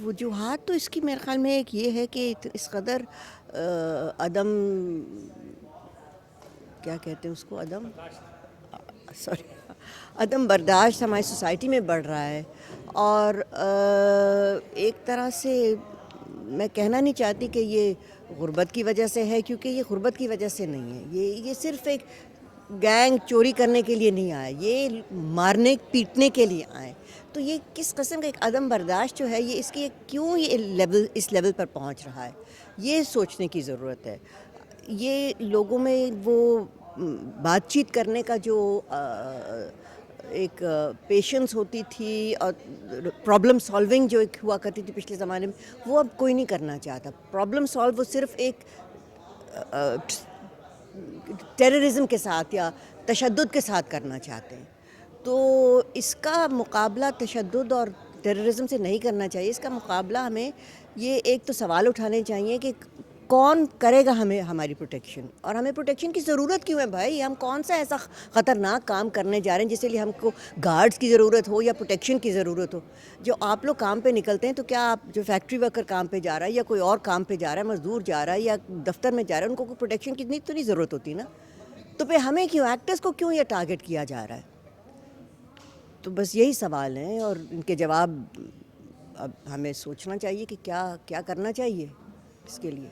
وجوہات تو اس کی میرے خیال میں ایک یہ ہے کہ اس قدر عدم، کیا کہتے ہیں اس کو، سوری عدم برداشت ہماری سوسائٹی میں بڑھ رہا ہے. اور ایک طرح سے میں کہنا نہیں چاہتی کہ یہ غربت کی وجہ سے ہے، کیونکہ یہ غربت کی وجہ سے نہیں ہے. یہ صرف ایک گینگ چوری کرنے کے لیے نہیں آئے، یہ مارنے پیٹنے کے لیے آئے. تو یہ کس قسم کا ایک عدم برداشت جو ہے، یہ اس کی کیوں یہ لیول اس لیول پر پہنچ رہا ہے، یہ سوچنے کی ضرورت ہے. یہ لوگوں میں وہ بات چیت کرنے کا جو ایک پیشنس ہوتی تھی اور پرابلم سالونگ جو ایک ہوا کرتی تھی پچھلے زمانے میں، وہ اب کوئی نہیں کرنا چاہتا. پرابلم سالو وہ صرف ایک ٹیررزم کے ساتھ یا تشدد کے ساتھ کرنا چاہتے ہیں. تو اس کا مقابلہ تشدد اور ٹیررزم سے نہیں کرنا چاہیے. اس کا مقابلہ ہمیں یہ ایک تو سوال اٹھانے چاہیے کہ کون کرے گا ہمیں ہماری پروٹیکشن، اور ہمیں پروٹیکشن کی ضرورت کیوں ہے بھائی. ہم کون سا ایسا خطرناک کام کرنے جا رہے ہیں جس لیے ہم کو گارڈز کی ضرورت ہو یا پروٹیکشن کی ضرورت ہو. جو آپ لوگ کام پہ نکلتے ہیں تو کیا آپ جو فیکٹری ورکر کام پہ جا رہا ہے یا کوئی اور کام پہ جا رہا ہے، مزدور جا رہا ہے یا دفتر میں جا رہا ہے، ان کو کوئی پروٹیکشن کی تو نہیں ضرورت ہوتی نا. تو پھر ہمیں کیوں، ایکٹرز کو کیوں یہ ٹارگٹ کیا جا رہا ہے. تو بس یہی سوال ہیں اور ان کے جواب اب ہمیں سوچنا چاہیے کہ کیا کرنا چاہیے اس کے لیے.